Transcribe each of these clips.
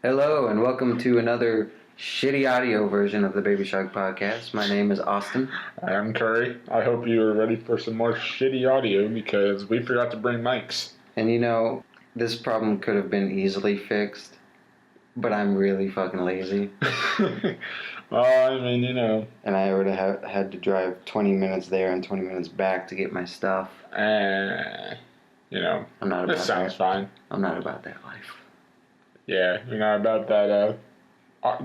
Hello, and welcome to another shitty audio version of the Baby Shark podcast. My name is Austin. I'm Curry. I hope you are ready for some more shitty audio because we forgot to bring mics. And you know, this problem could have been easily fixed, but I'm really fucking lazy. Well, I mean, you know. And I would have had to drive 20 minutes there and 20 minutes back to get my stuff. You know, I'm not about this sounds that. fine. I'm not about that life. Yeah, you're not about that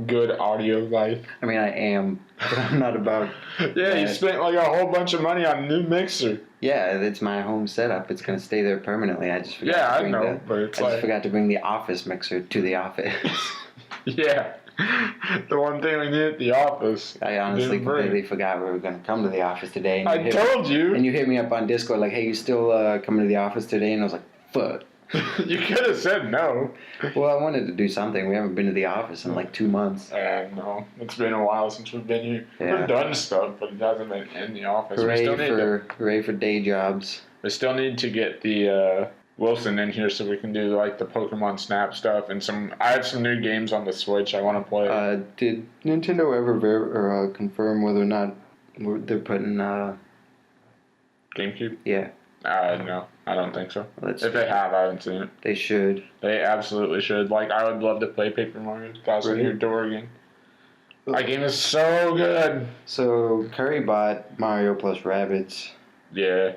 good audio life. I mean, I am, but I'm not about Yeah, that. you spent like a whole bunch of money on a new mixer. Yeah, it's my home setup. It's going to stay there permanently. I just forgot to bring the office mixer to the office. Yeah. The one thing we need at the office. I honestly completely forgot we were going to come to the office today. And I told you. And you hit me up on Discord like, hey, you still coming to the office today? And I was like, fuck. You could have said no. Well, I wanted to do something. We haven't been to the office in like 2 months. No. It's been a while since we've been here. Yeah. We've done stuff, but it hasn't been in the office. Hooray for day jobs. We still need to get the Wilson in here so we can do like the Pokemon Snap stuff and I have some new games on the Switch I want to play. Did Nintendo ever confirm whether or not they're putting GameCube? Yeah. No, I don't think so. If they have, I haven't seen it. They should. They absolutely should. Like, I would love to play Paper Mario Thousand Year Door again. That game is so good. So, Curry bought Mario plus Rabbids. Yeah.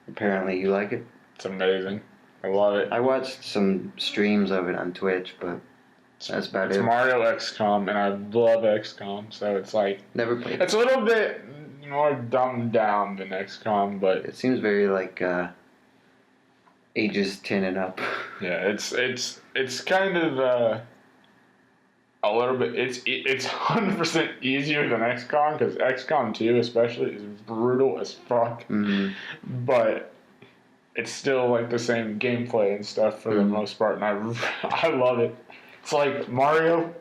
Apparently you like it. It's amazing. I love it. I watched some streams of it on Twitch, but that's about it. It's Mario XCOM, and I love XCOM, so it's like... Never played it. It's a little bit more dumbed down than XCOM, but... It seems very like ages 10 and up. Yeah, it's kind of a little bit... It's 100% easier than XCOM, because XCOM 2 especially is brutal as fuck. Mm-hmm. But it's still like the same gameplay and stuff for the most part, and I love it. It's like Mario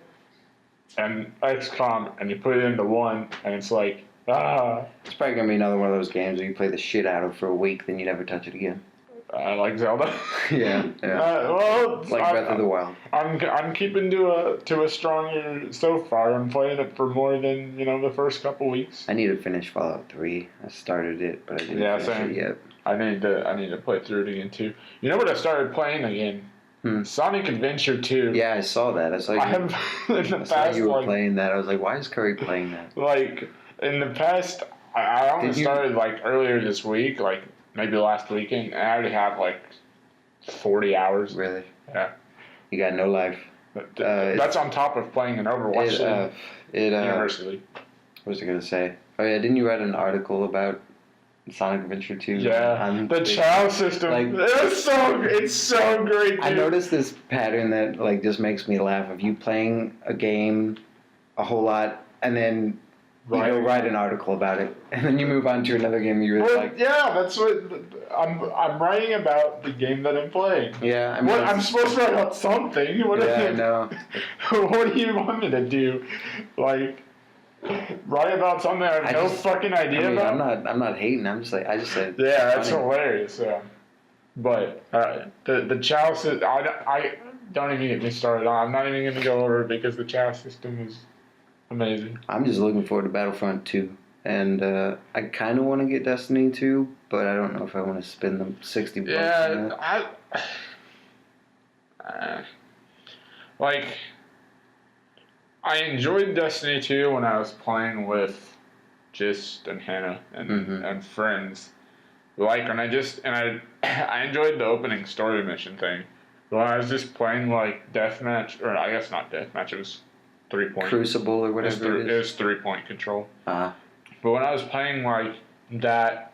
and XCOM, and you put it into one, and it's like, It's probably going to be another one of those games where you play the shit out of for a week, then you never touch it again. Like Zelda. Yeah. Like Breath of the Wild. I'm keeping to a stronger so far. I'm playing it for more than the first couple weeks. I need to finish Fallout 3. I started it, but I didn't finish it yet. I need to play through it again too. You know what I started playing again? Sonic Adventure 2. Yeah, I saw that. I saw you were playing that. I was like, why is Curry playing that? Like in the past, I only started like earlier this week, like maybe last weekend. And I already have like 40 hours. Really? Yeah. You got no life. That's on top of playing an Overwatch University. What was I gonna say? Oh yeah, didn't you write an article about Sonic Adventure 2? Yeah, the Chow system. It's so great, dude. I noticed this pattern that like just makes me laugh of you playing a game a whole lot and then you go write an article about it and then you move on to another game you really like. Yeah, that's what I'm writing about, the game that I'm playing. Yeah, I mean, I'm supposed to write about something. I know. What do you want me to do? Like, write about something I have no fucking idea about? I'm not hating. I just said. Yeah, that's hilarious. But the Chow system, I don't even get me started on. I'm not even going to go over it because the Chow system is amazing. I'm just looking forward to Battlefront 2. And I kind of want to get Destiny 2, but I don't know if I want to spend the $60. Yeah, I enjoyed Destiny 2 when I was playing with Gist and Hannah and friends. Like, when I enjoyed the opening story mission thing. When I was just playing, like, Deathmatch, or I guess not Deathmatch, it was 3-point. Crucible or whatever it is. It was 3-point control. Uh-huh. But when I was playing, like, that,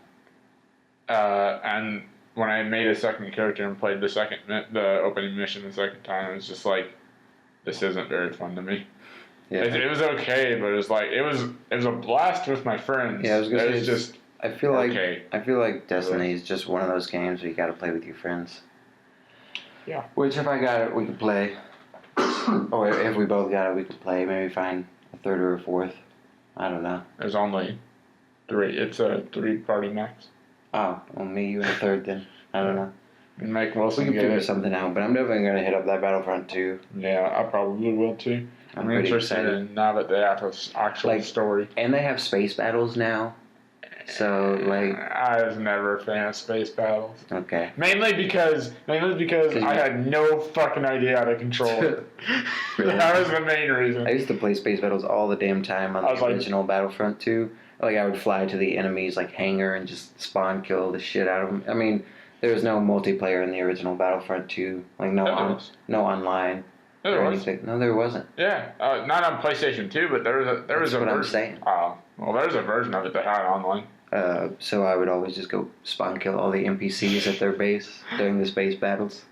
and when I made a second character and played the opening mission the second time, it was just like, this isn't very fun to me. Yeah. It was okay, but it was like it was a blast with my friends. Yeah, I was gonna say I feel like Destiny is just one of those games where you got to play with your friends. Yeah. Which if I got it, we could play. Or if we both got it, we could play. Maybe find a third or a fourth. I don't know. There's only 3. It's a 3-party max. Oh, well, me, you, and a third then. I don't know. And make We Wilson can get figure it. something out, but I'm definitely gonna hit up that Battlefront 2. Yeah, I probably will too. I'm pretty interested excited. in now that they have an actual Like- story. And they have space battles now. So like, I was never a fan of space battles. okay. Mainly because I had no fucking idea how to control it. Really? That was the main reason. I used to play space battles all the damn time on I was the like- original Battlefront 2. Like I would fly to the enemy's like hangar and just spawn kill the shit out of them. I mean, there was no multiplayer in the original Battlefront 2. Like no no online There or was. anything. No, there wasn't. Yeah, not on PlayStation 2, but there was a That's a what version. I'm saying. Oh, well, there's a version of it that had online. So I would always just go spawn kill all the NPCs at their base during the space battles.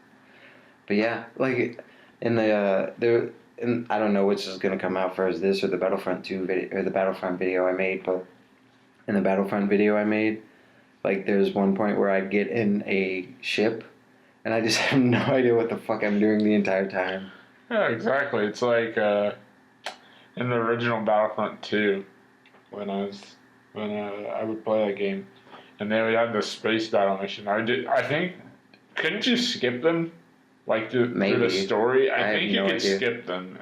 But yeah, like in the and I don't know which is gonna come out first, this or the Battlefront 2 video or the Battlefront video I made, but in the Battlefront video I made, like there's one point where I get in a ship and I just have no idea what the fuck I'm doing the entire time. Yeah, exactly. It's like in the original Battlefront 2, when I would play that game, and they would have the space battle mission. I think, couldn't you skip them, like through Maybe. the story? I I think have you no could idea. skip them.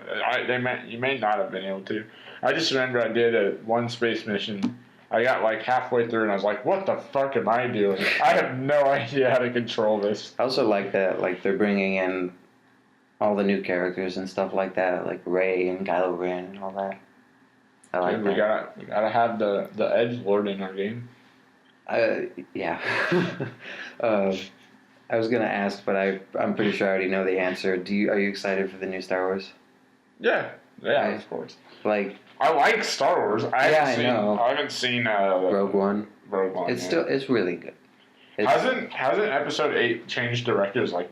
You may not have been able to. I just remember I did one space mission. I got like halfway through and I was like, "What the fuck am I doing? I have no idea how to control this." I also like that, like they're bringing in all the new characters and stuff like that, like Rey and Kylo Ren and all that. I like Dude, that. we gotta have the edge lord in our game. Yeah. I was gonna ask, but I'm pretty sure I already know the answer. Are you excited for the new Star Wars? Yeah, Right. of course. Like I like Star Wars. I haven't seen Rogue One? Rogue One. It's yet. it's really good. Hasn't Episode 8 changed directors like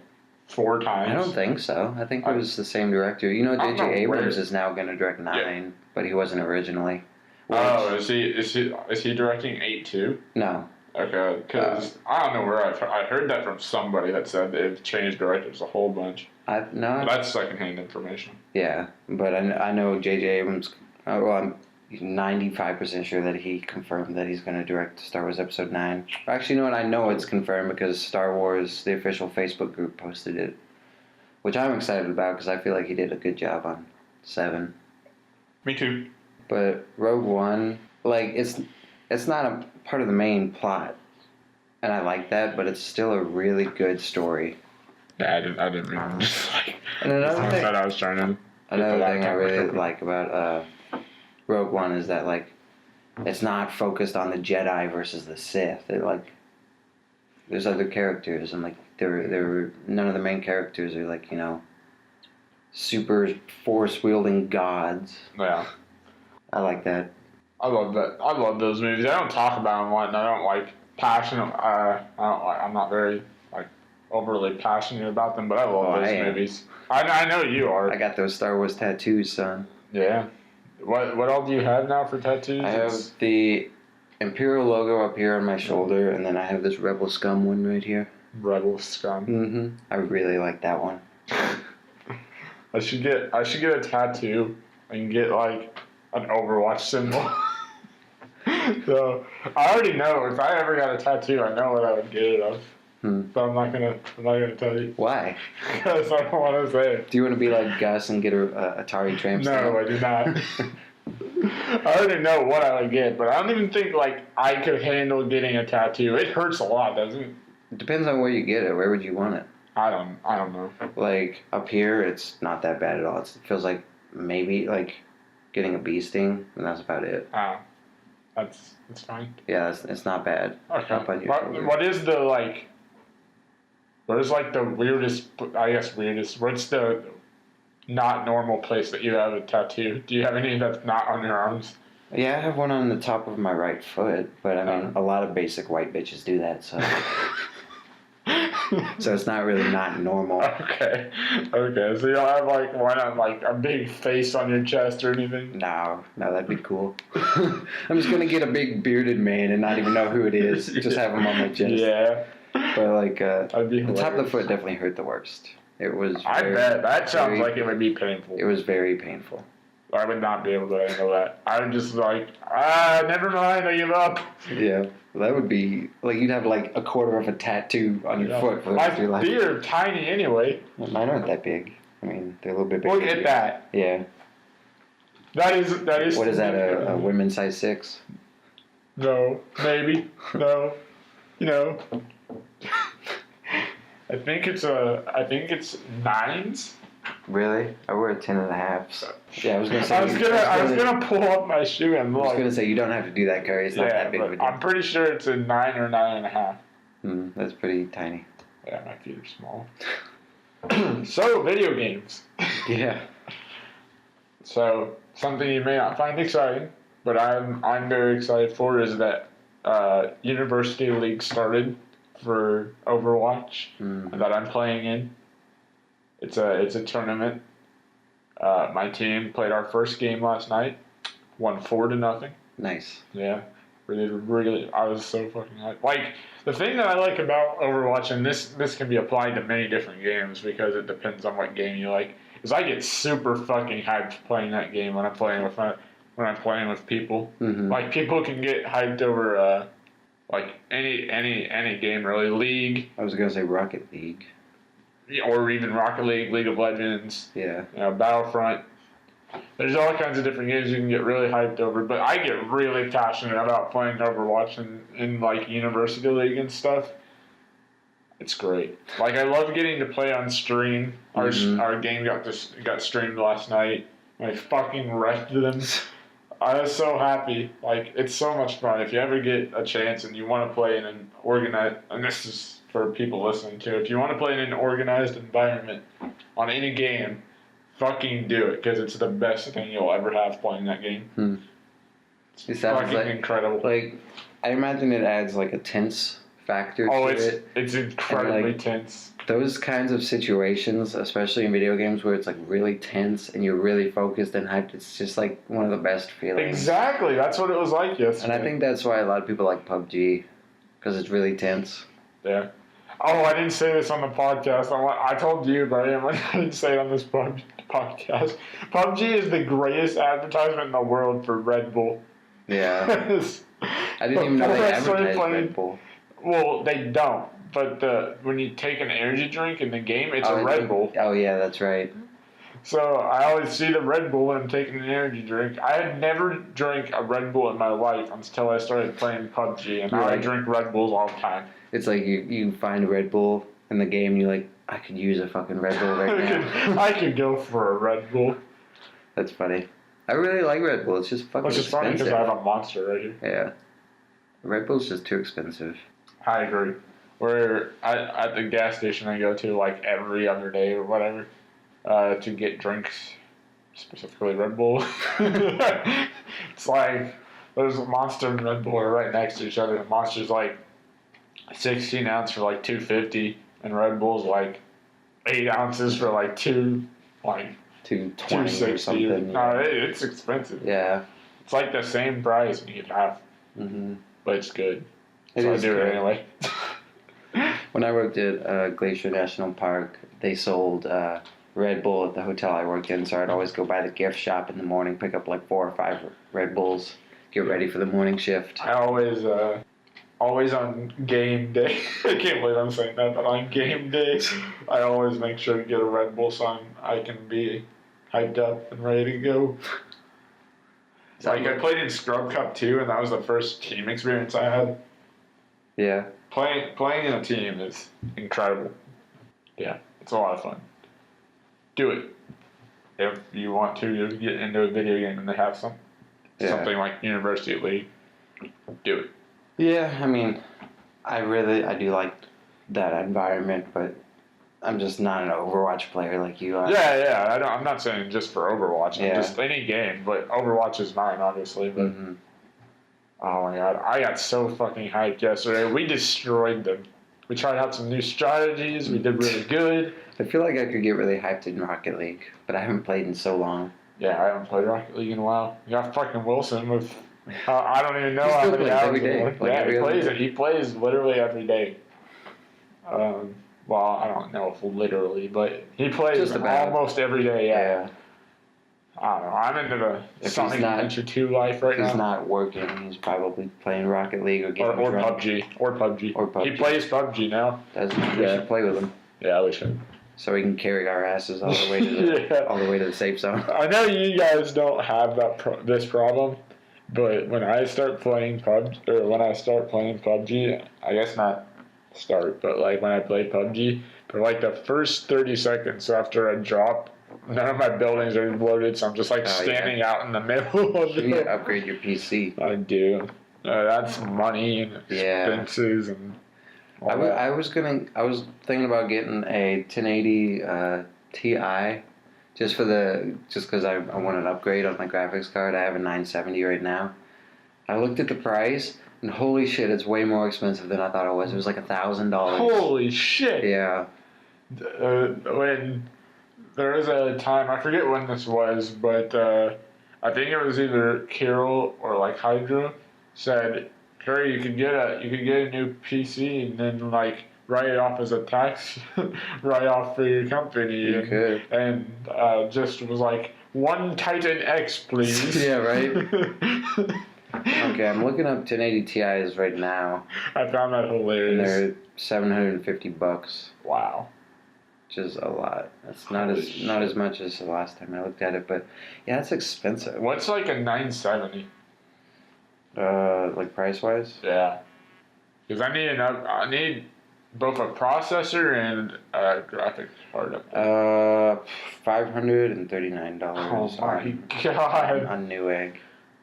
4 times? I don't think so. I think it was the same director. You know, I don't J.J. know Abrams where- is now gonna direct 9, but he wasn't originally. Oh, is he directing 8 too? No. Okay, because I don't know where I heard that from somebody that said they've changed directors a whole bunch. No. But that's secondhand information. Yeah, but I know J.J. Abrams. Well, I'm 95% sure that he confirmed that he's going to direct Star Wars Episode 9. Actually, you know what? I know it's confirmed because Star Wars, the official Facebook group, posted it, which I'm excited about because I feel like he did a good job on 7. Me too. But Rogue One, like it's not a part of the main plot, and I like that, but it's still a really good story. Yeah, I didn't mean just like. And another thing, I was trying to. Another thing I really laptop. like about Rogue One is that like it's not focused on the Jedi versus the Sith. It like there's other characters and like they're none of the main characters are like, you know, super force wielding gods. Yeah. I like that. I love that. I love those movies. I don't talk about them a lot, and I don't like passionate. I'm not very like overly passionate about them, but I love I those am. movies. I know you are. I got those Star Wars tattoos, son. Yeah. What all do you have now for tattoos? I have the Imperial logo up here on my shoulder, and then I have this Rebel Scum one right here. Rebel Scum. Mm-hmm. I really like that one. I should get a tattoo and get like an Overwatch symbol. So I already know if I ever got a tattoo, I know what I would get it of. But I'm not gonna tell you Why? because I don't want to say it. Do you want to be like Gus and get a Atari tramp stamp? No, I do not. I already know what I would get, but I don't even think like I could handle getting a tattoo. It hurts a lot, doesn't it? It depends on where you get it. Where would you want it? I don't know. Like up here, it's not that bad at all. It feels like maybe like getting a bee sting, and that's about it. That's fine. Yeah, it's not bad. Okay. Up on your shoulder. What is the like? What is like the weirdest? I guess weirdest. What's the not normal place that you have a tattoo? Do you have any that's not on your arms? Yeah, I have one on the top of my right foot, but I mean, a lot of basic white bitches do that, so so it's not really not normal. Okay. So you don't have like one on like a big face on your chest or anything? No, that'd be cool. I'm just gonna get a big bearded man and not even know who it is. Just have him on my chest. Yeah. But like, That'd be the top of the hilarious. foot definitely hurt the worst. It was. I bet that sounds like it would be painful. It was very painful. I would not be able to handle that. I'm just like, never mind, I give up. Yeah. Well, that would be like you'd have like a quarter of a tattoo on your foot for the rest of your My life. feet are tiny anyway. Mine aren't that big. I mean, they're a little bit bigger. Look at that. Yeah. That is. What is that? A women's size 6? No, maybe no. I think it's 9s. Really? I wear 10.5s. Yeah, I was gonna say. I was gonna pull up my shoe and look. I was gonna say you don't have to do that, Curry. It's not that big of a but deal. I'm pretty sure it's a 9 or 9.5. That's pretty tiny. Yeah, my feet are small. So, video games. Yeah. So, something you may not find exciting, but I'm very excited for is that University League started for Overwatch that I'm playing in. It's a tournament. My team played our first game last night, won 4-0. Nice. Yeah, really, I was so fucking hyped. Like, the thing that I like about Overwatch, and this can be applied to many different games because it depends on what game you like, is I get super fucking hyped playing that game when I'm playing with people. Mm-hmm. Like, people can get hyped over like any game really. League. I was gonna say Rocket League. Or even Rocket League, League of Legends. Yeah. Battlefront. There's all kinds of different games you can get really hyped over, but I get really passionate about playing Overwatch in like University League and stuff. It's great. Like, I love getting to play on stream. Our game got streamed last night. I fucking wrecked them. I was so happy. Like, it's so much fun. If you ever get a chance and you want to play in an organized, and this is for people listening too, if you want to play in an organized environment on any game, fucking do it, because it's the best thing you'll ever have playing that game. It's fucking incredible. Like, I imagine it adds like a tense factor to it. It's incredibly tense. Those kinds of situations, especially in video games where it's like really tense and you're really focused and hyped, it's just like one of the best feelings. Exactly, that's what it was like yesterday. And I think that's why a lot of people like PUBG, because it's really tense. Yeah. Oh, I didn't say this on the podcast. I told you, but I didn't say it on this podcast. PUBG is the greatest advertisement in the world for Red Bull. Yeah. I didn't even know they advertised Red Bull. Well, they don't. But when you take an energy drink in the game, it's a Red Bull. Oh, yeah, that's right. So I always see the Red Bull and I'm taking an energy drink. I had never drank a Red Bull in my life until I started playing PUBG, and now I drink Red Bulls all the time. It's like you find a Red Bull in the game, and you're like, I could use a fucking Red Bull right now. I could go for a Red Bull. That's funny. I really like Red Bull. It's just fucking expensive. It's just funny because I have a Monster right here. Yeah. Red Bull's just too expensive. I agree. We're at the gas station I go to like every other day or whatever to get drinks, specifically Red Bull. It's like there's a Monster and Red Bull are right next to each other. The Monster's like 16 ounce for like $2.50, and Red Bull's like 8 ounces for like $2.20 or something. No, it's expensive. Yeah. It's like the same price and you get half. But it's good. So I do it anyway. When I worked at Glacier National Park, they sold Red Bull at the hotel I worked in, so I'd always go by the gift shop in the morning, pick up like 4 or 5 Red Bulls, get ready for the morning shift. I always on game day, I can't believe I'm saying that, but on game day, I always make sure to get a Red Bull so I can be hyped up and ready to go. Like, I played in Scrub Cup too, and that was the first team experience I had. Yeah. Playing in a team is incredible. Yeah, it's a lot of fun. Do it. If you want to get into a video game and they have something like University League, do it. Yeah, I mean, I do like that environment, but I'm just not an Overwatch player like you are. Yeah. I'm not saying just for Overwatch. I'm just any game, but Overwatch is mine, obviously. But oh my god, I got so fucking hyped yesterday. We destroyed them. We tried out some new strategies. We did really good. I feel like I could get really hyped in Rocket League, but I haven't played in so long. Yeah, I haven't played Rocket League in a while. You got fucking Wilson with I don't even know how many hours every day. He plays literally every day. Well, I don't know if literally, but he plays almost every day. Yeah. I don't know. I'm into the If Sonic he's not- Adventure 2 life right If he's now. not working, he's probably playing Rocket League or getting Or drunk. PUBG. Or PUBG. Or PUBG. He plays PUBG now. We Yeah. should play with him Yeah, we should. so he can carry our asses all the way to the Yeah. all the way to the safe zone. I know you guys don't have this problem, but when I start playing PUBG, I guess not start, but like when I play PUBG, for like the first 30 seconds after I drop, none of my buildings are loaded, so I'm just like standing out in the middle of You need to upgrade your PC. I do. That's money and expenses and. All that. I was thinking about getting a 1080 Ti just because I want an upgrade on my graphics card. I have a 970 right now. I looked at the price and holy shit, it's way more expensive than I thought it was. It was like $1,000. Holy shit! Yeah. When there was a time, I forget when this was, but I think it was either Carol or like Hydro said, Curry, you could get a new PC and then like write it off as a tax write off for your company. You could. And just was like, one Titan X, please. Yeah, right? Okay, I'm looking up 1080 Ti's right now. I found that And hilarious. they're $750, Wow. which is a lot. That's not as much as the last time I looked at it, but yeah, it's expensive. What's like a 970? Like price wise? Yeah. Because I need both a processor and a graphics card up there. $539 Oh my god. on Newegg.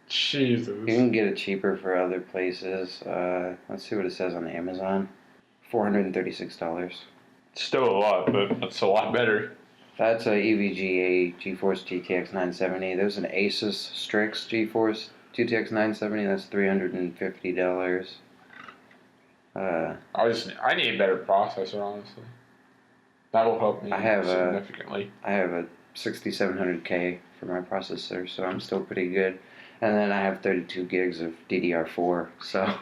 Jesus. You can get it cheaper for other places. Let's see what it says on Amazon. $436. Still a lot, but it's a lot better. That's a EVGA GeForce GTX 970. There's an Asus Strix GeForce GTX 970. That's $350. I need a better processor, honestly. That will help me significantly. I have a 6700K for my processor, so I'm still pretty good. And then I have 32 gigs of DDR4, so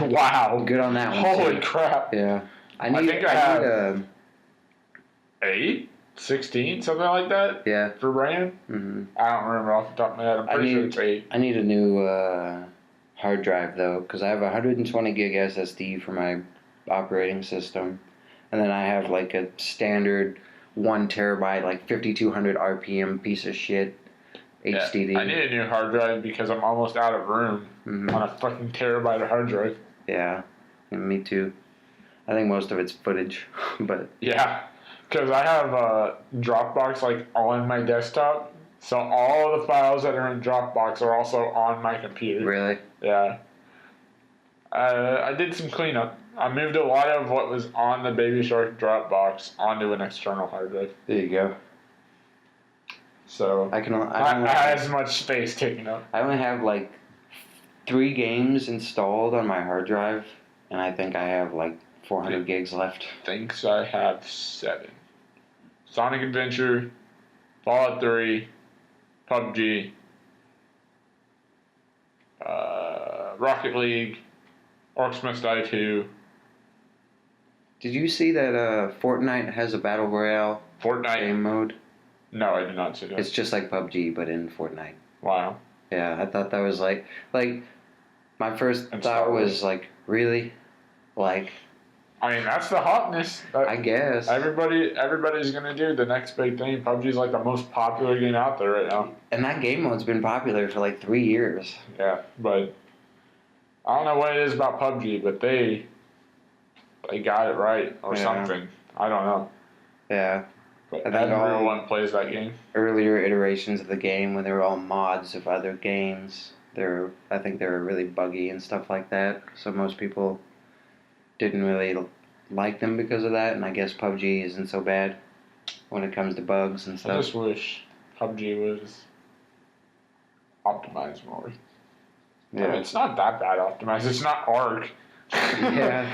Wow. good on that one. Holy too. crap. Yeah. I think I have- need 8? 16? Something like that? yeah. For RAM? hmm I don't remember off the top of my head. I'm pretty sure it's 8. I need a new hard drive though, because I have a 120 gig SSD for my operating system, and then I have like a standard 1 terabyte, like 5200 RPM piece of shit HDD. Yeah, I need a new hard drive because I'm almost out of room Mhm. on a fucking terabyte of hard drive. Yeah, me too. I think most of it's footage, but Yeah, because I have Dropbox like on my desktop, so all the files that are in Dropbox are also on my computer. really, Yeah. I did some cleanup. I moved a lot of what was on the Baby Shark Dropbox onto an external hard drive. there you go. So I I had as much space taken up. I only have like 3 games installed on my hard drive, and I think I have like 400 gigs left. Thinks I have 7. Sonic Adventure, Fallout 3, PUBG, Rocket League, Orcs Must Die 2, Did you see that Fortnite has a battle royale Fortnite. game mode? No, I did not see that. It's just like PUBG, but in Fortnite. Wow. Yeah, I thought that was like my first And thought Star Wars. was like, really? Like, I mean, that's the hotness. I guess. Everybody's gonna do the next big thing. PUBG's like the most popular game out there right now. And that game mode's been popular for like 3 years. Yeah, but I don't know what it is about PUBG, but they got it right or Yeah. something. I don't know. Yeah. But I think everyone plays that game. Earlier iterations of the game when they were all mods of other games, I think they were really buggy and stuff like that. So most people didn't really like them because of that, and I guess PUBG isn't so bad when it comes to bugs and I stuff. just wish PUBG was optimized more. I mean, it's not that bad optimized. It's not Ark. Yeah.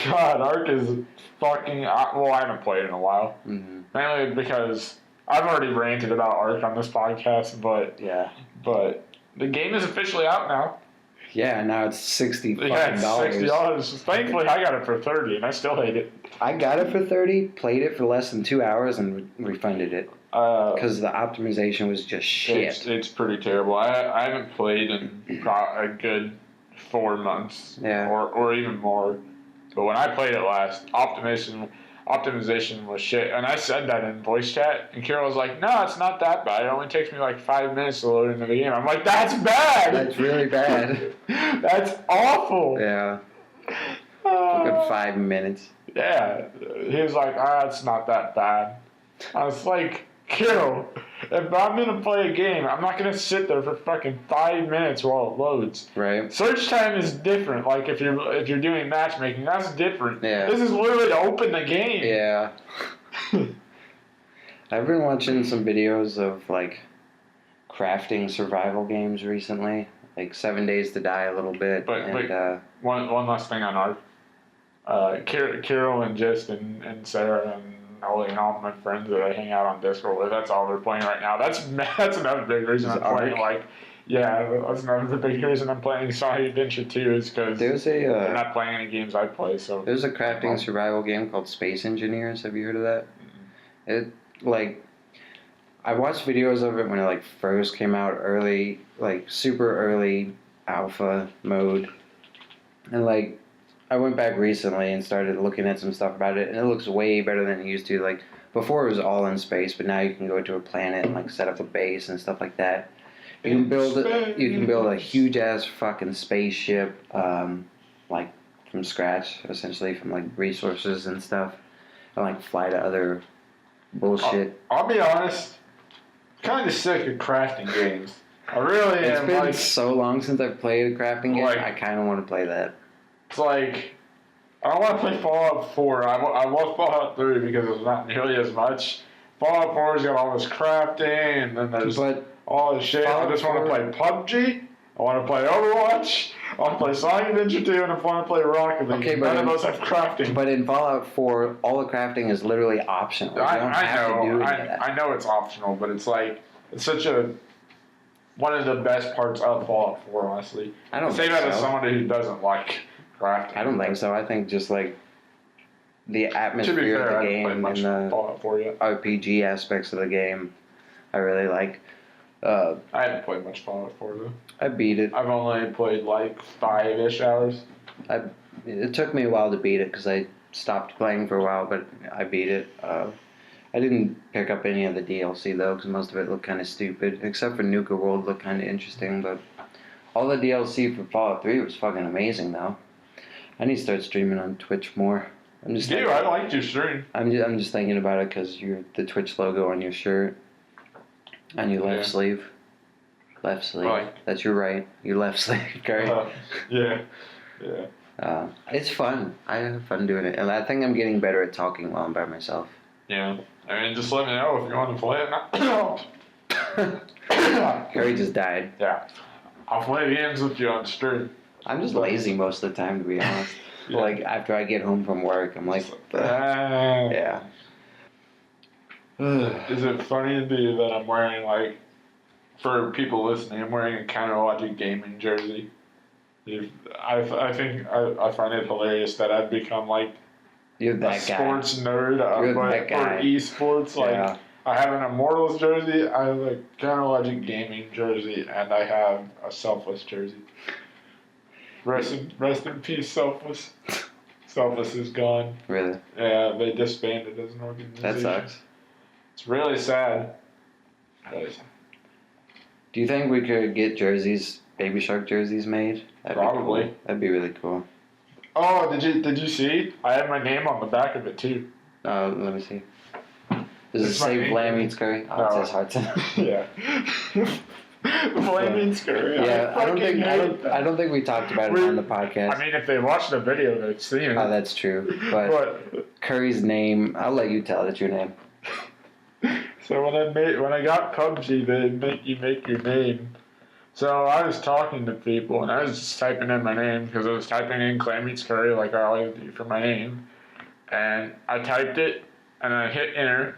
God, Ark is fucking. Well, I haven't played in a while. hmm Mainly because I've already ranted about Ark on this podcast, but Yeah. the game is officially out now. Yeah, now it's $60 Yeah, it's fucking $60. Thankfully, I got it for $30, and I still hate it. I got it for 30, played it for less than 2 hours, and refunded it. Because the optimization was just shit. It's pretty terrible. I haven't played in a good 4 months, Yeah. or even more. But when I played it last, optimization was shit. And I said that in voice chat, and Carol was like, "No, it's not that bad. It only takes me like 5 minutes to load into the game." I'm like, "That's bad. That's really bad. That's awful." Yeah. Good 5 minutes. Yeah. He was like, "It's not that bad." I was like, Carol, if I'm gonna play a game, I'm not gonna sit there for fucking 5 minutes while it loads. Right. Search time is different. Like if you're doing matchmaking, that's different. Yeah. This is literally to open the game. Yeah. I've been watching some videos of like crafting survival games recently, like 7 Days to Die a little bit. But one last thing on art. Carol and Just and Sarah and all my friends that I hang out on Discord with, that's all they're playing right now. That's another big reason I'm playing. Like, yeah, that's another big reason I'm playing Sonic Adventure 2 is because they're not playing any games I play. So there's a crafting survival game called Space Engineers. Have you heard of that? It like I watched videos of it when it like first came out early, like super early alpha mode, and like I went back recently and started looking at some stuff about it, and it looks way better than it used to. Like before, it was all in space, but now you can go to a planet and like set up a base and stuff like that. You can build a huge ass fucking spaceship, like from scratch, essentially from like resources and stuff, and like fly to other bullshit. I'll be honest, kind of sick of crafting games. I really am. It's been so long since I've played a crafting game. I kind of want to play that. It's like, I don't want to play Fallout 4. I love Fallout 3 because it's not nearly as much. Fallout 4's got all this crafting, and then there's all this shit. I just want to play PUBG. I want to play Overwatch. I want to play Sonic Adventure 2, and I want to play Rocket League. Okay, None of those have crafting. But in Fallout 4, all the crafting is literally optional. You don't have to do any of that. I know it's optional, but it's like, it's such one of the best parts of Fallout 4, honestly. I don't say that as somebody who doesn't like crafting. I don't think so. I think just like the atmosphere to be fair, of the game and the Fallout 4 yet. RPG aspects of the game, I really like. I haven't played much Fallout 4 though. I beat it. I've only played like 5-ish hours. It took me a while to beat it because I stopped playing for a while, but I beat it. I didn't pick up any of the DLC though because most of it looked kind of stupid, except for Nuka World looked kind of interesting. But all the DLC for Fallout 3 was fucking amazing though. I need to start streaming on Twitch more. I like your stream. I'm just thinking about it because you're the Twitch logo on your shirt, on your left sleeve. Left sleeve. Right. That's your right. Your left sleeve, Curry. Yeah. It's fun. I have fun doing it, and I think I'm getting better at talking while I'm by myself. Yeah. I mean, just let me know if you want to play it. Curry just died. Yeah. I'll play games with you on stream. I'm just lazy most of the time, to be honest. Yeah. Like, after I get home from work, I'm like, yeah. Is it funny to you that I'm wearing, like, for people listening, I'm wearing a Counter Logic gaming jersey? I think I find it hilarious that I've become, like, You're that a sports nerd for esports. Yeah. Like, I have an Immortals jersey, I have a Counter Logic gaming jersey, and I have a Selfless jersey. Rest in peace, Selfless. Selfless is gone. Really? Yeah, they disbanded as an organization. That sucks. It's really sad. Really sad. Do you think we could get jerseys, Baby Shark jerseys made? Probably. Cool. That'd be really cool. Oh, did you see? I have my name on the back of it too. Let me see. Does it say Blam Eats Curry? Oh, No. it says Hudson. Yeah. Blam Eats Curry. Yeah, I don't think we talked about it on the podcast. I mean, if they watched the video, they'd see it. Oh, that's true. But Curry's name, I'll let you tell it your name. So when I got PUBG, they make you make your name. So I was talking to people, and I was just typing in my name because I was typing in Clam Eats Curry like I always do for my name. And I typed it, and I hit enter,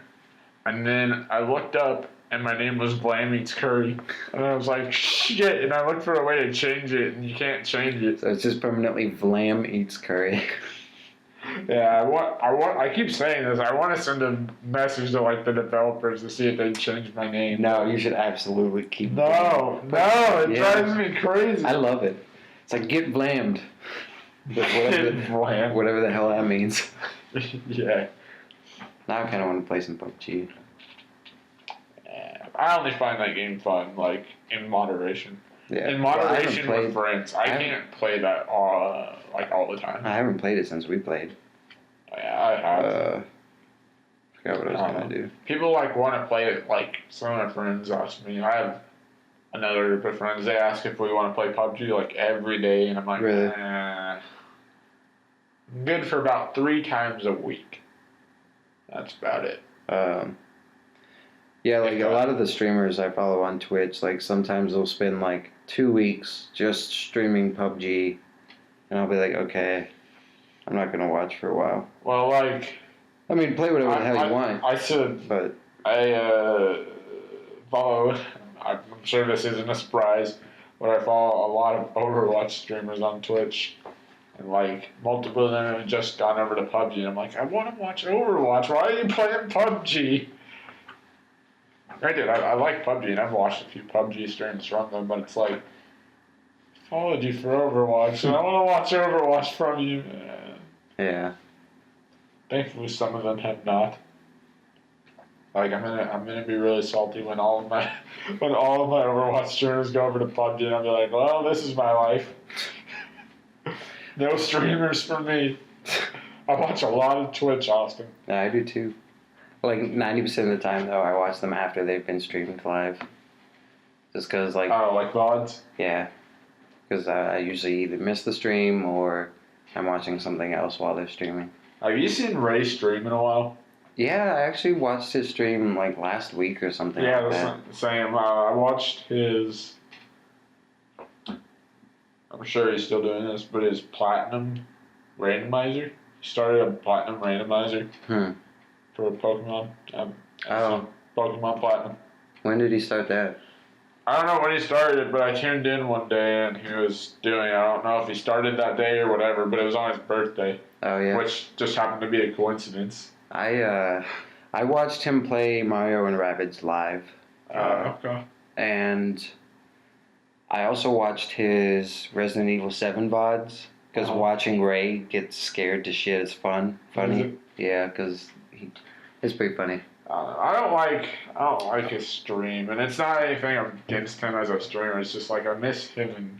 and then I looked up, and my name was Blam Eats Curry. And I was like, shit, and I looked for a way to change it, and you can't change it. So it's just permanently Vlam Eats Curry. Yeah, I keep saying this. I want to send a message to like the developers to see if they change my name. No, you should absolutely keep. No, it drives me crazy. I love it. It's like get blamed. Whatever the hell that means. Yeah. Now I kind of want to play some PUBG. I only find that game fun, like in moderation. Yeah. In moderation with friends. I can't play that all the time. I haven't played it since we played. Yeah, I have. Forgot what I was gonna do. People like want to play it. Like some of my friends ask me. I have another group of friends. They ask if we want to play PUBG like every day, and I'm like, really? Good for about 3 times a week. That's about it. Yeah, like a lot of the streamers I follow on Twitch, like sometimes they'll spend like 2 weeks just streaming PUBG, and I'll be like, okay, I'm not gonna watch for a while. Well, like, I mean, play whatever the hell you want. I said, but I follow. I'm sure this isn't a surprise, but I follow a lot of Overwatch streamers on Twitch. And like multiple of them have just gone over to PUBG, and I'm like, I want to watch Overwatch. Why are you playing PUBG? I did. I like PUBG, and I've watched a few PUBG streams from them, but it's like, I followed you for Overwatch, and I want to watch Overwatch from you. Yeah. Thankfully, some of them have not. Like I'm gonna be really salty when all of my Overwatch streamers go over to PUBG, and I'll be like, well, this is my life. No streamers for me. I watch a lot of Twitch, Austin. Yeah, I do too. Like 90% of the time, though, I watch them after they've been streamed live. Just because, like... Oh, like VODs? Yeah. Because I usually either miss the stream or I'm watching something else while they're streaming. Have you seen Ray stream in a while? Yeah, I actually watched his stream, like, last week or something like that. Yeah, the same. I watched his... I'm sure he's still doing this, but his Platinum randomizer. He started a Platinum randomizer. For Pokemon. Pokemon Platinum. When did he start that? I don't know when he started it, but I tuned in one day and he was doing it. I don't know if he started that day or whatever, but it was on his birthday. Oh, yeah. Which just happened to be a coincidence. I watched him play Mario and Rabbids live. Okay. And I also watched his Resident Evil 7 VODs. Because watching Ray get scared to shit is funny. Yeah, because it's pretty funny. I don't like his stream, and it's not anything against him as a streamer. It's just like I miss him and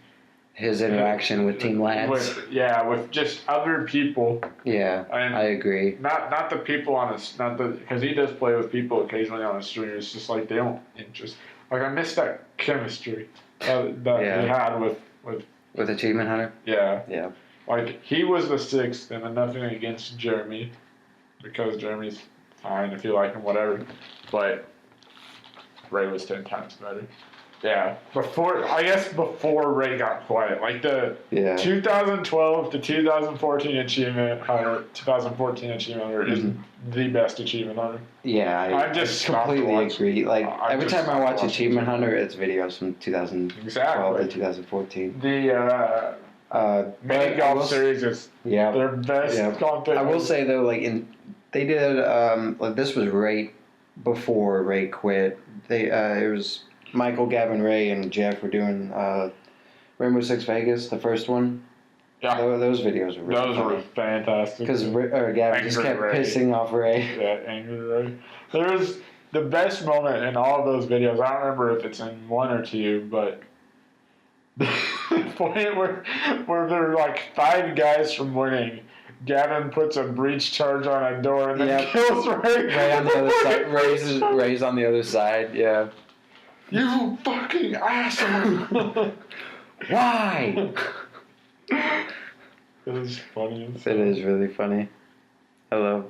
his interaction with Team Lance. With just other people. Yeah, and I agree. Not the people on his, because he does play with people occasionally on his stream. It's just like they don't interest. Like I miss that chemistry that he had with Achievement Hunter. Yeah. Yeah. Like he was the 6th, and then nothing against Jeremy, because Jeremy's fine if you like him, whatever. But Ray was 10 times better. Yeah. Before Ray got quiet, like the 2012 to 2014 Achievement Hunter, 2014 Achievement Hunter is the best Achievement Hunter. Yeah, I just completely agree. Like every time I watch Achievement Hunter, it's videos from 2012 to 2014. The mini golf series is their best content. I will say though, like they did like this was right before Ray quit. It was Michael, Gavin, Ray, and Jeff were doing Rainbow Six Vegas, the first one. Yeah, those videos were really funny. Were fantastic. Because Gavin just kept pissing off Ray. Yeah, angry Ray. There's the best moment in all of those videos. I don't remember if it's in 1 or 2, but the point where there are like 5 guys from winning. Gavin puts a breach charge on a door and then kills Ray. Ray on the other side. Ray's on the other side. Yeah. You fucking asshole! Why? It is funny. It is really funny. I love.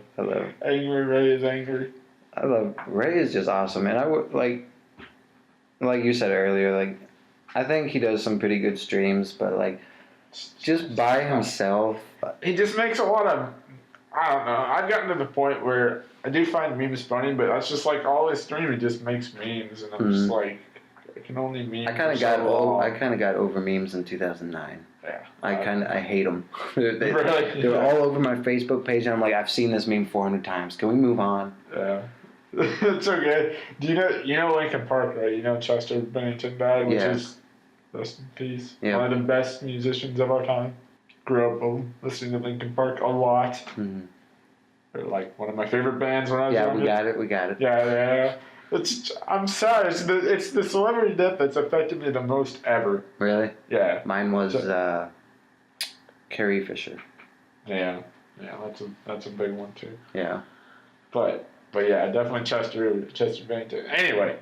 Angry Ray is angry. I love Ray is just awesome, and I would like you said earlier, like I think he does some pretty good streams, but like just by himself, he just makes a lot of. I don't know. I've gotten to the point where I do find memes funny, but that's just like all his stream. He just makes memes, and I'm just like, It can only mean. I kind of got over memes in 2009. Yeah. I hate them. they Really? were all over my Facebook page, and I'm like, I've seen this meme 400 times. Can we move on? Yeah. It's okay. Do you know Linkin Park, right? You know Chester Bennington died, which is rest in peace. Yeah. One of the best musicians of our time. Grew up listening to Linkin Park a lot. Mm-hmm. They're like one of my favorite bands when I was young. We got it. Yeah. I'm sorry. It's the celebrity death that's affected me the most ever. Really? Yeah. Mine was Carrie Fisher. Yeah. That's a big one too. Yeah. But yeah, definitely Chester Bennington. Anyway.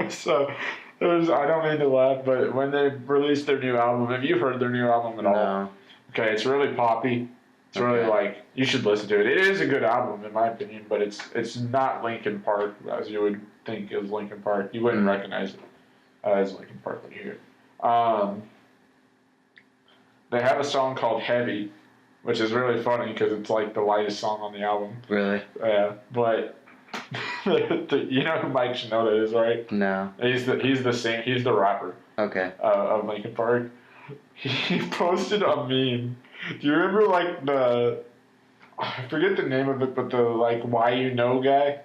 So I don't mean to laugh, but when they released their new album, have you heard their new album at all? No. Okay, it's really poppy. It's really like, you should listen to it. It is a good album in my opinion, but it's not Linkin Park as you would think is Linkin Park. You wouldn't recognize it as Linkin Park when you hear it. They have a song called Heavy, which is really funny because it's like the lightest song on the album. Really? Yeah, but you know who Mike Shinoda is, right? No. He's the rapper. Okay. Of Linkin Park. He posted a meme. Do you remember like I forget the name of it, but the like why you know guy?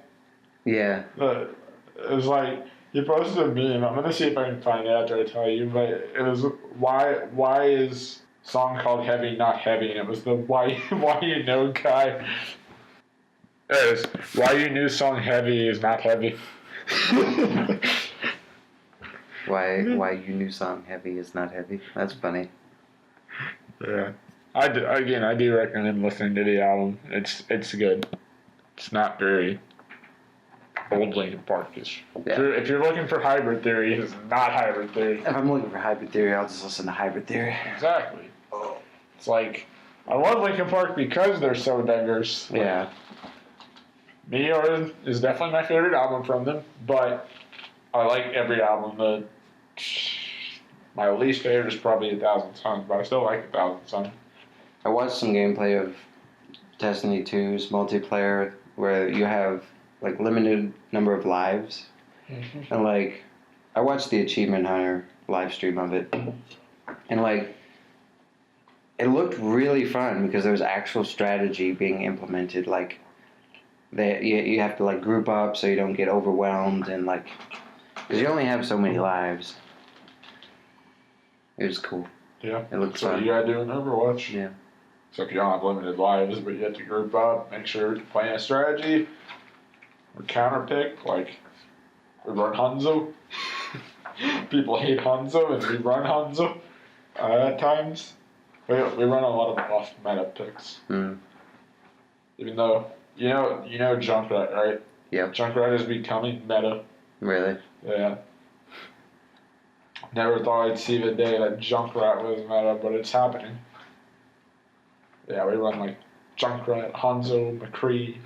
Yeah. It was like he posted a meme. I'm gonna see if I can find it after I tell you, but it was why is song called Heavy not heavy, and it was the why you know guy. There it is. Why you knew song Heavy is not heavy. Why you new song Heavy is not heavy? That's funny. Yeah. I do recommend listening to the album. It's good. It's not very old Linkin Park-ish. Yeah. If you're looking for Hybrid Theory, it's not Hybrid Theory. If I'm looking for Hybrid Theory, I'll just listen to Hybrid Theory. Exactly. It's like, I love Linkin Park because they're so diverse. Yeah. Meteor is definitely my favorite album from them, but I like every album. My least favorite is probably 1,000 Suns, but I still like 1,000 Suns. I watched some gameplay of Destiny 2's multiplayer where you have like limited number of lives, and like I watched the Achievement Hunter live stream of it, and like it looked really fun because there was actual strategy being implemented. Like you have to like group up so you don't get overwhelmed, and like because you only have so many lives. It was cool. Yeah, it looked fun. What you gotta do in Overwatch. Yeah. So if you don't have limited lives, but you have to group up, make sure you're playing a strategy, or counter pick, like we run Hanzo. People hate Hanzo, and we run Hanzo at times. We run a lot of off meta picks. Even though you know Junkrat, right? Yep. Junkrat is becoming meta. Really? Yeah. Never thought I'd see the day that Junkrat was meta, but it's happening. Yeah, we run like Junkrat, Hanzo, McCree.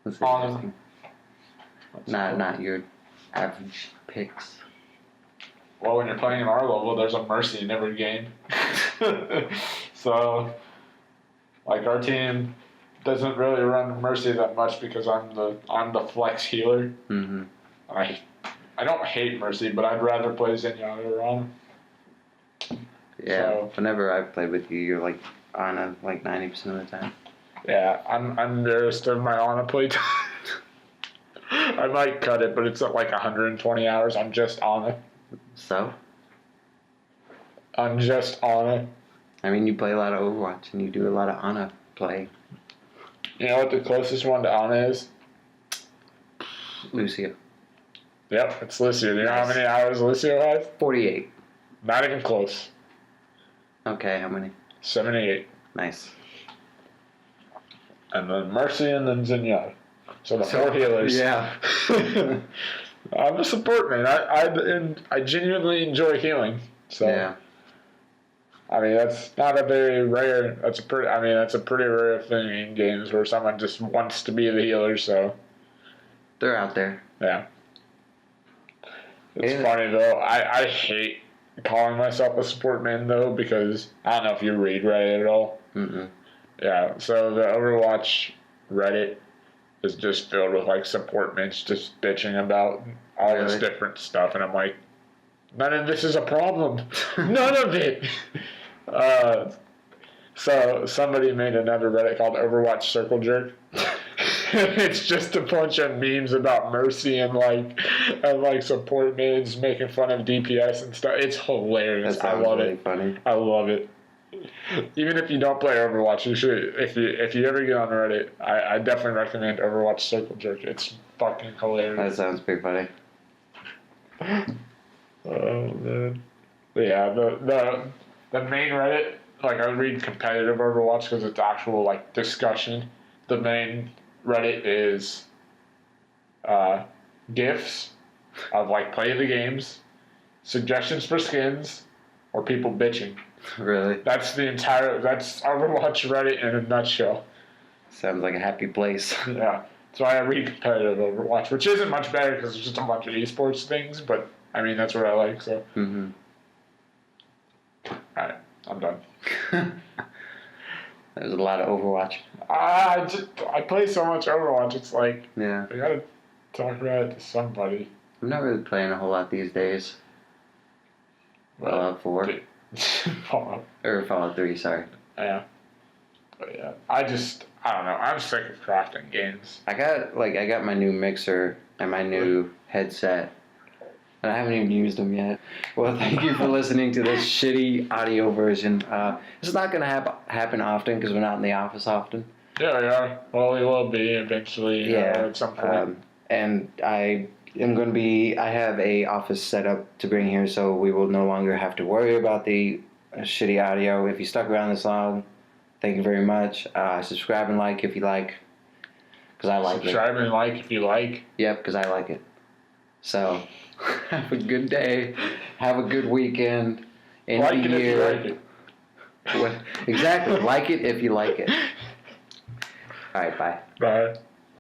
That's interesting. Not your average picks. Well, when you're playing in our level, there's a Mercy in every game. So, like our team doesn't really run Mercy that much because I'm the flex healer. Mm-hmm. I don't hate Mercy, but I'd rather play Zenyatta or Ana. Yeah, so, whenever I play with you, you're like Ana like 90% of the time. Yeah, I'm nearest of my Ana play time. I might cut it, but it's at like 120 hours. I'm just Ana. So? I'm just Ana. I mean, you play a lot of Overwatch, and you do a lot of Ana play. You know what the closest one to Ana is? Lucio. Yep, it's Lucio. Do you know how many hours Lucio has? 48. Not even close. Okay, how many? 78. Nice. And then Mercy and then Zenyatta. So the four healers. Yeah. I'm a support man. I genuinely enjoy healing. So yeah. I mean that's not a very rare. That's a pretty rare thing in games where someone just wants to be the healer. So they're out there. Yeah. It's funny though. I hate calling myself a support man though because I don't know if you read Reddit at all. Mm-mm. Yeah. So the Overwatch Reddit is just filled with like support mitts just bitching about all this Really? different stuff, and I'm like, none of this is a problem. None of it. So somebody made another Reddit called Overwatch Circle Jerk. It's just a bunch of memes about Mercy and like support mids making fun of DPS and stuff. It's hilarious. That I sounds love really it. funny. I love it. Even if you don't play Overwatch, you should. If you ever get on Reddit, I definitely recommend Overwatch Circle Jerk. It's fucking That hilarious. sounds pretty funny. Oh man. But yeah, the main Reddit, like I read competitive Overwatch because it's actual like discussion. The main Reddit is GIFs of like play the games, suggestions for skins, or people bitching. Really? That's Overwatch Reddit in a nutshell. Sounds like a happy place. Yeah. So I read competitive Overwatch, which isn't much better because it's just a bunch of esports things, but I mean, that's what I like, so. Mm-hmm. Alright, I'm done. There's a lot of Overwatch. I play so much Overwatch, it's like, Yeah. I gotta talk about it to somebody. I'm not really playing a whole lot these days. Fallout 4. Fallout. Or Fallout 3, sorry. Yeah. But yeah, I don't know, I'm sick of crafting games. I got my new mixer and my new headset. And I haven't even used them yet. Well, thank you for listening to this shitty audio version. This is not going to happen often because we're not in the office often. Yeah, we are. Well, we will be eventually at some point. And I have a office set up to bring here, so we will no longer have to worry about the shitty audio. If you stuck around this long, thank you very much. Subscribe and like if you like, because I like it. Subscribe and like if you like. Yep, because I like it. So, have a good day. Have a good weekend. End Like the it if you year. like it. What, exactly. Like it if you like it. All right, bye. Bye.